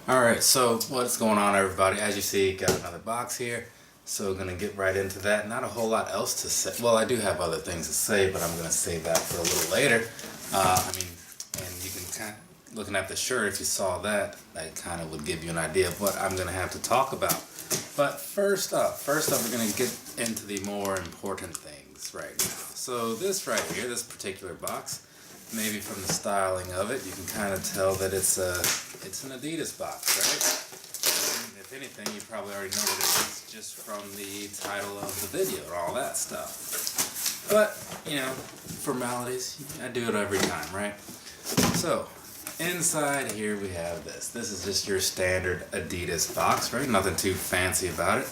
Alright, so what's going on, everybody? As you see, got another box here. So gonna get right into that. Not a whole lot else to say. Well, I do have other things to say, but I'm gonna save that for a little later. And you can kind of, looking at the shirt, if you saw that, that kind of would give you an idea of what I'm gonna have to talk about. But first up, we're gonna get into the more important things right now. So this right here, this particular box, maybe from the styling of it, you can kind of tell that it's an Adidas box, right? And if anything, you probably already know what it is just from the title of the video and all that stuff. But, you know, formalities, I do it every time, right? So, inside here we have this. This is just your standard Adidas box, right? Nothing too fancy about it.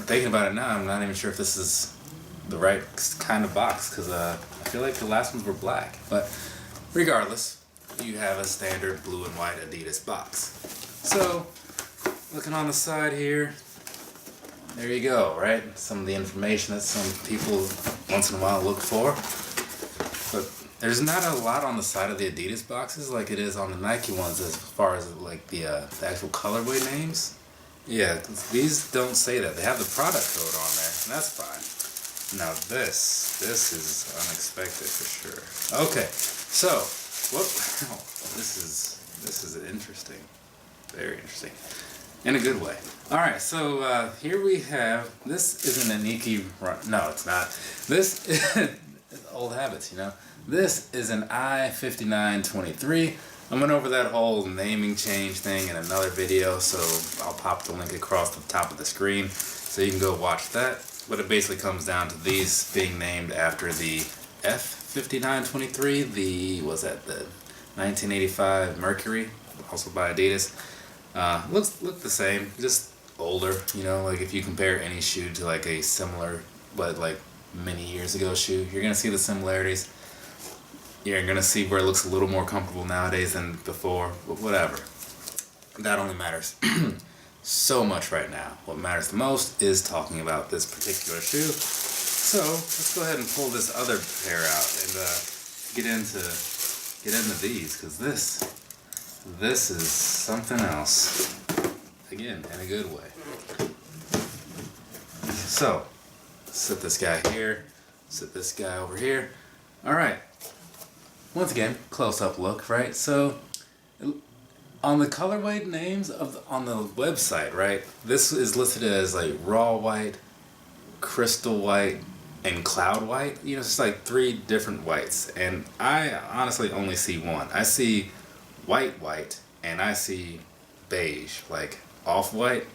Thinking about it now, I'm not even sure if this is the right kind of box, because I feel like the last ones were black. But regardless, you have a standard blue and white Adidas box. So, looking on the side here, there you go, right? Some of the information that some people once in a while look for. But there's not a lot on the side of the Adidas boxes like it is on the Nike ones as far as like the actual colorway names. Yeah, these don't say that. They have the product code on there, and that's fine. Now this is unexpected for sure. Okay, so what? Oh, this is interesting, very interesting, in a good way. All right, so here we have. This is an Iniki Runner. No, it's not. This is old habits, you know. This is an I-5923. I went over that whole naming change thing in another video, so I'll pop the link across the top of the screen so you can go watch that. But it basically comes down to these being named after the F5923, the 1985 Mercury, also by Adidas. Look the same, just older, you know, like if you compare any shoe to like a similar, but like many years ago shoe, you're gonna see the similarities. You're gonna see where it looks a little more comfortable nowadays than before, but whatever. That only matters so much right now. What matters the most is talking about this particular shoe. So let's go ahead and pull this other pair out and get into these, because this is something else. Again, in a good way. So sit this guy here, sit this guy over here. All right. Once again, close-up look, right? So, on the colorway names on the website, right? This is listed as like raw white, crystal white, and cloud white. You know, it's just like 3 different whites, and I honestly only see one. I see white, and I see beige, like off-white.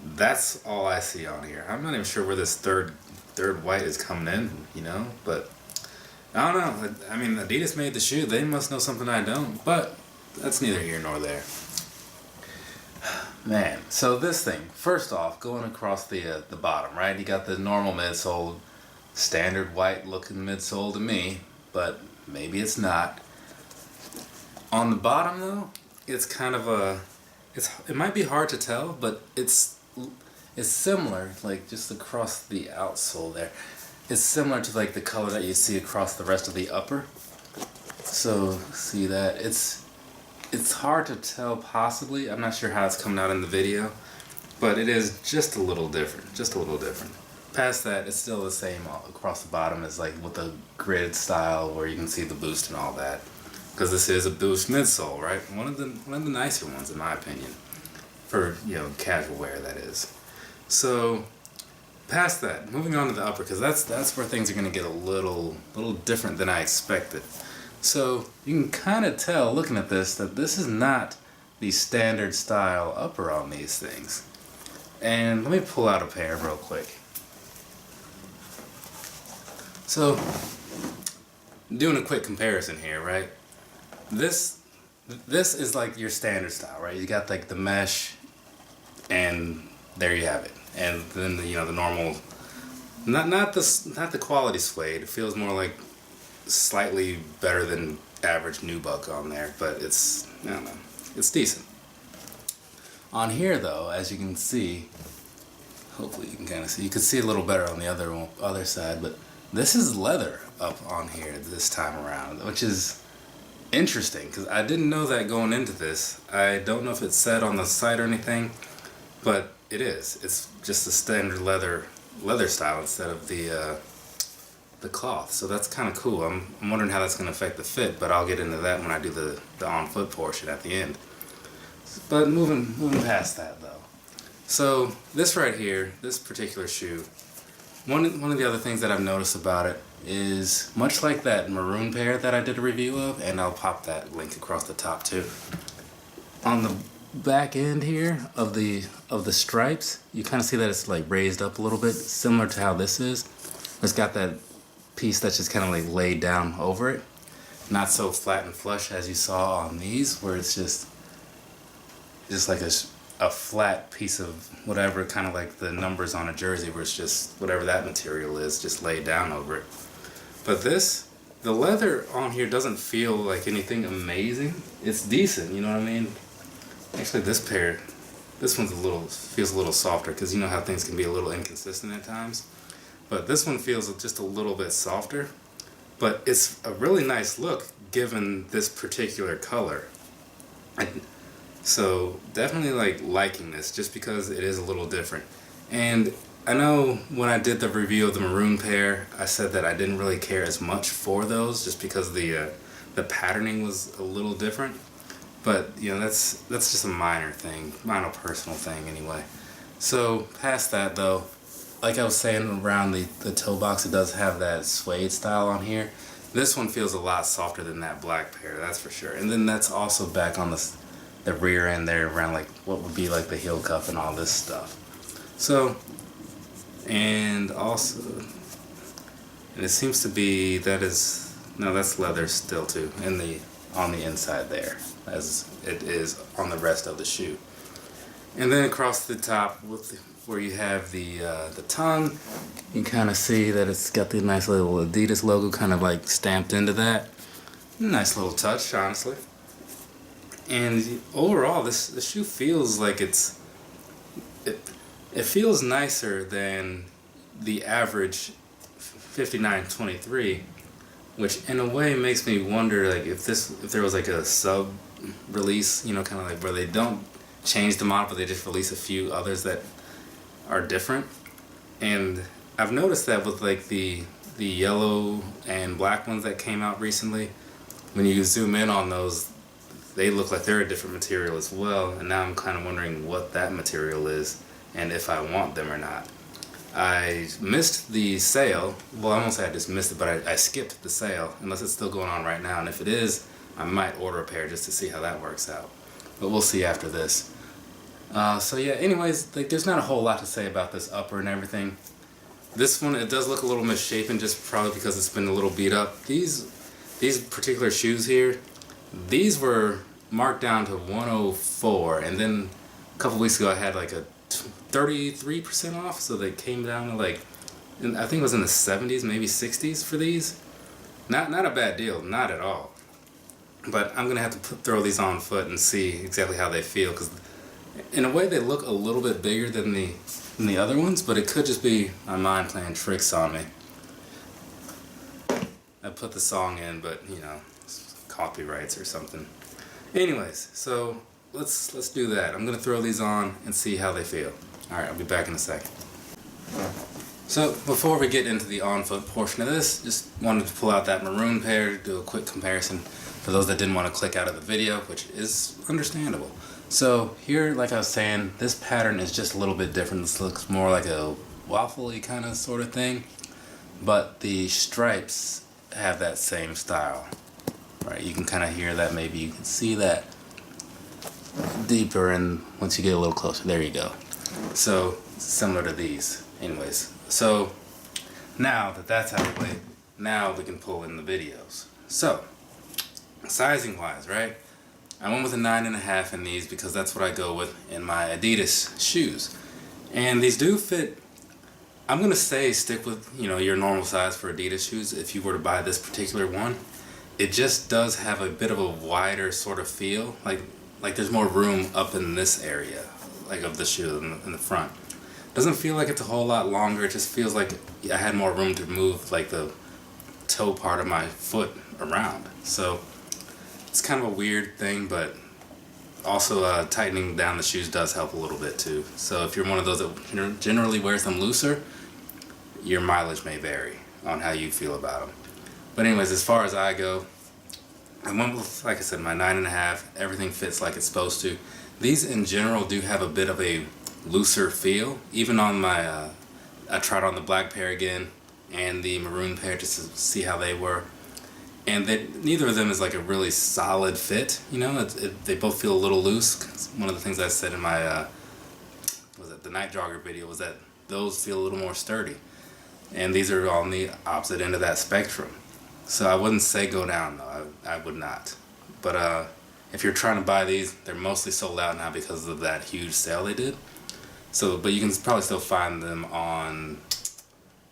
That's all I see on here. I'm not even sure where this third white is coming in, you know, but I don't know. I mean, Adidas made the shoe. They must know something I don't, but that's neither here nor there. Man, so this thing, first off, going across the bottom, right? You got the normal midsole, standard white looking midsole to me, but maybe it's not. On the bottom though, it's kind of it might be hard to tell, but it's similar, like just across the outsole there. It's similar to like the color that you see across the rest of the upper. So see that it's hard to tell possibly. I'm not sure how it's coming out in the video, but it is just a little different. Just a little different. Past that, it's still the same across the bottom as like with the grid style where you can see the boost and all that. Because this is a boost midsole, right? One of the nicer ones in my opinion, for casual wear that is. So. Past that, moving on to the upper, because that's where things are going to get a little different than I expected. So you can kind of tell, looking at this, that this is not the standard style upper on these things. And let me pull out a pair real quick. So, doing a quick comparison here, right? This is like your standard style, right? You got like the mesh, and there you have it. And then the normal, not the quality suede. It feels more like slightly better than average nubuck on there, but it's, I don't know, it's decent. On here though, as you can see, hopefully you can kind of see, you can see a little better on the other side, but this is leather up on here this time around, which is interesting because I didn't know that going into this. I don't know if it's said on the site or anything, but it is. It's just a standard leather style instead of the cloth. So that's kind of cool. I'm wondering how that's going to affect the fit, but I'll get into that when I do the on foot portion at the end. But moving past that though. So this right here, this particular shoe, one of the other things that I've noticed about it is much like that maroon pair that I did a review of, and I'll pop that link across the top too. On the back end here of the stripes, you kind of see that it's like raised up a little bit, similar to how this is. It's got that piece that's just kind of like laid down over it, not so flat and flush as you saw on these, where it's just like a flat piece of whatever, kind of like the numbers on a jersey, where it's just whatever that material is, just laid down over it. But this, the leather on here doesn't feel like anything amazing. It's decent, you know what I mean? Actually, this one's feels a little softer, because you know how things can be a little inconsistent at times. But this one feels just a little bit softer. But it's a really nice look given this particular color. So definitely liking this, just because it is a little different. And I know when I did the review of the maroon pair, I said that I didn't really care as much for those, just because the patterning was a little different. But you know, that's just a minor personal thing anyway. So past that though, like I was saying, around the toe box, it does have that suede style on here. This one feels a lot softer than that black pair, that's for sure. And then that's also back on the rear end there, around like what would be like the heel cuff and all this stuff. So, and also, and it seems to be that's leather still too, on the inside there, as it is on the rest of the shoe. And then across the top, where you have the tongue, you can kind of see that it's got the nice little Adidas logo kind of like stamped into that. Nice little touch, honestly. And overall, this shoe feels like it feels nicer than the average 5923, which in a way makes me wonder, like, if there was like a sub release, you know, kind of like where they don't change the model but they just release a few others that are different. And I've noticed that with like the yellow and black ones that came out recently, when you zoom in on those, they look like they're a different material as well. And now I'm kind of wondering what that material is and if I want them or not. I missed the sale. Well, I won't say I just missed it, but I skipped the sale, unless it's still going on right now. And if it is, I might order a pair just to see how that works out. But we'll see after this. So yeah, anyways, like, there's not a whole lot to say about this upper and everything. This one, it does look a little misshapen, just probably because it's been a little beat up. These particular shoes here, these were marked down to 104, and then a couple weeks ago I had like a 33% off, so they came down to like, I think it was in the 70s, maybe 60s for these. Not a bad deal, not at all. But I'm gonna have to throw these on foot and see exactly how they feel, because in a way they look a little bit bigger than the other ones, but it could just be my mind playing tricks on me. I put the song in, but you know, copyrights or something. Anyways, so let's do that. I'm gonna throw these on and see how they feel. Alright, I'll be back in a second. So before we get into the on-foot portion of this, just wanted to pull out that maroon pair to do a quick comparison for those that didn't want to click out of the video, which is understandable. So here, like I was saying, this pattern is just a little bit different. This looks more like a waffly kind of sort of thing, but the stripes have that same style, right? You can kind of hear that, maybe you can see that deeper, and once you get a little closer, there you go. So similar to these. Anyways, so now that that's out of the way, now we can pull in the videos. So sizing wise, right, I went with a 9.5 in these because that's what I go with in my Adidas shoes, and these do fit. I'm gonna say stick with, you know, your normal size for Adidas shoes if you were to buy this particular one. It just does have a bit of a wider sort of feel, like there's more room up in this area, like of the shoe in the front. Doesn't feel like it's a whole lot longer. It just feels like I had more room to move like the toe part of my foot around. So it's kind of a weird thing, but also tightening down the shoes does help a little bit too. So if you're one of those that generally wears them looser, your mileage may vary on how you feel about them. But anyways, as far as I go, I went with, like I said, my 9.5. Everything fits like it's supposed to. These in general do have a bit of a looser feel. Even on my, I tried on the black pair again and the maroon pair just to see how they were. And neither of them is like a really solid fit, you know. They both feel a little loose. One of the things I said in my the night jogger video was that those feel a little more sturdy, and these are on the opposite end of that spectrum. So I wouldn't say go down though. I would not. But if you're trying to buy these, they're mostly sold out now because of that huge sale they did. So, but you can probably still find them on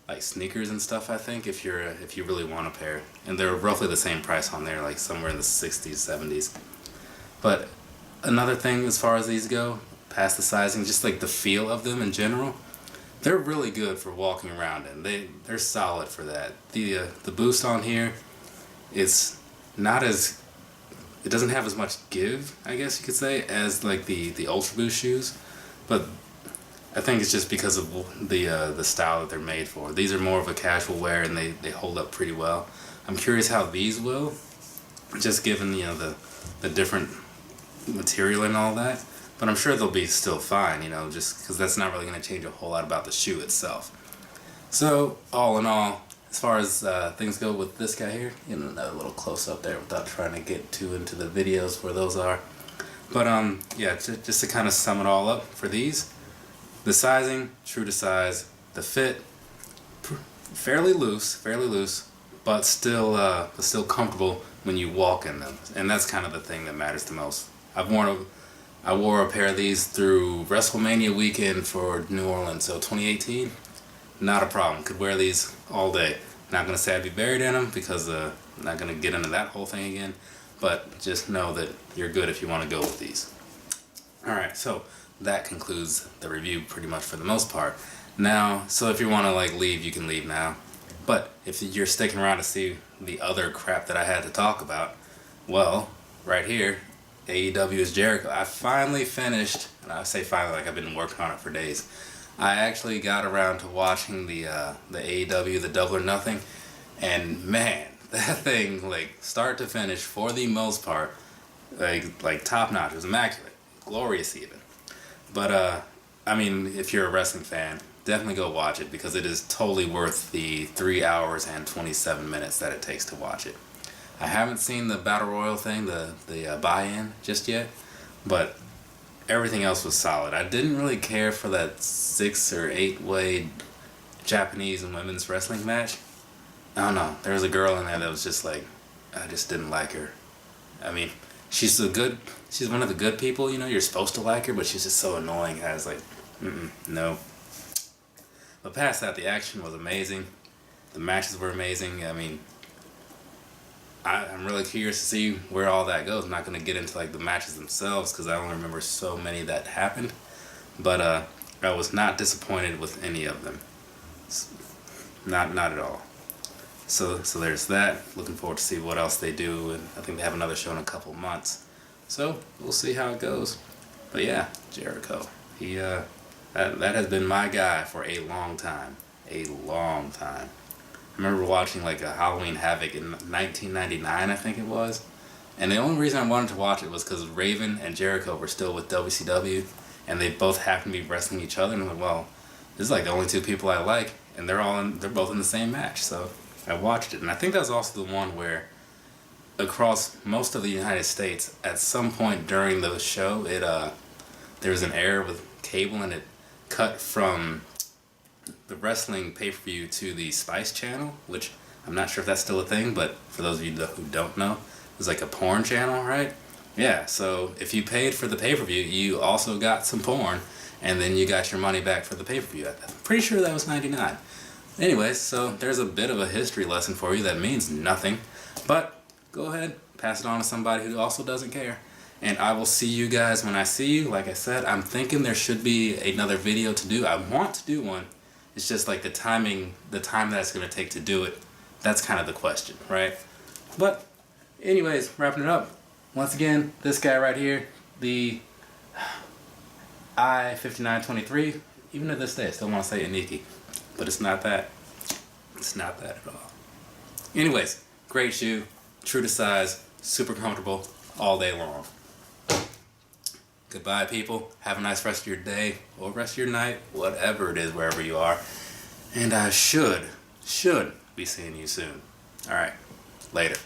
like sneakers and stuff, I think, if you really want a pair, and they're roughly the same price on there, like somewhere in the 60s, 70s. But another thing as far as these go, past the sizing, just like the feel of them in general, they're really good for walking around in. They're solid for that. The boost on here, it's not as, it doesn't have as much give, I guess you could say, as like the Ultra Boost shoes, but I think it's just because of the style that they're made for. These are more of a casual wear, and they hold up pretty well. I'm curious how these will, just given the different material and all that. But I'm sure they'll be still fine, just because that's not really going to change a whole lot about the shoe itself. So all in all, as far as things go with this guy here, another little close up there without trying to get too into the videos where those are. But yeah, just to kind of sum it all up for these. The sizing, true to size. The fit, fairly loose, but still comfortable when you walk in them. And that's kind of the thing that matters the most. I wore a pair of these through WrestleMania weekend for New Orleans, so 2018. Not a problem. Could wear these all day. Not gonna say I'd be buried in them because I'm not gonna get into that whole thing again. But just know that you're good if you want to go with these. All right, so that concludes the review pretty much for the most part. Now, so if you want to like leave, you can leave now. But if you're sticking around to see the other crap that I had to talk about, well, right here, AEW's Jericho. I finally finished, and I say finally like I've been working on it for days. I actually got around to watching the AEW, the Double or Nothing, and man, that thing, like start to finish, for the most part, like top notch. It was immaculate, glorious even. But I mean, if you're a wrestling fan, definitely go watch it because it is totally worth the 3 hours and 27 minutes that it takes to watch it. I haven't seen the Battle Royal thing, the buy-in just yet, but everything else was solid. I didn't really care for that 6 or 8 way Japanese and women's wrestling match. I don't know. There was a girl in there that was just like, I just didn't like her. I mean, she's one of the good people, you're supposed to like her, but she's just so annoying. I was like, no. But past that, the action was amazing. The matches were amazing. I mean, I'm really curious to see where all that goes. I'm not going to get into like the matches themselves because I only remember so many that happened. But I was not disappointed with any of them. Not at all. So there's that. Looking forward to see what else they do, and I think they have another show in a couple months. So we'll see how it goes. But yeah, Jericho. He that has been my guy for a long time. A long time. I remember watching like a Halloween Havoc in 1999, I think it was. And the only reason I wanted to watch it was because Raven and Jericho were still with WCW, and they both happened to be wrestling each other. And I'm like, well, this is like the only two people I like, and they're both in the same match. So I watched it, and I think that was also the one where across most of the United States, at some point during the show, there was an error with cable, and it cut from the wrestling pay-per-view to the Spice channel, which I'm not sure if that's still a thing, but for those of you who don't know, it's like a porn channel, right? Yeah, so if you paid for the pay-per-view, you also got some porn, and then you got your money back for the pay-per-view. I'm pretty sure that was $99. Anyways, so there's a bit of a history lesson for you that means nothing, but go ahead, pass it on to somebody who also doesn't care. And I will see you guys when I see you. Like I said, I'm thinking there should be another video to do. I want to do one. It's just like the time that it's going to take to do it. That's kind of the question, right? But anyways, wrapping it up. Once again, this guy right here, the I-5923, even to this day I still want to say Iniki, but it's not that. It's not that at all. Anyways, great shoe, true to size, super comfortable all day long. Goodbye, people. Have a nice rest of your day or rest of your night, whatever it is, wherever you are. And I should be seeing you soon. All right, later.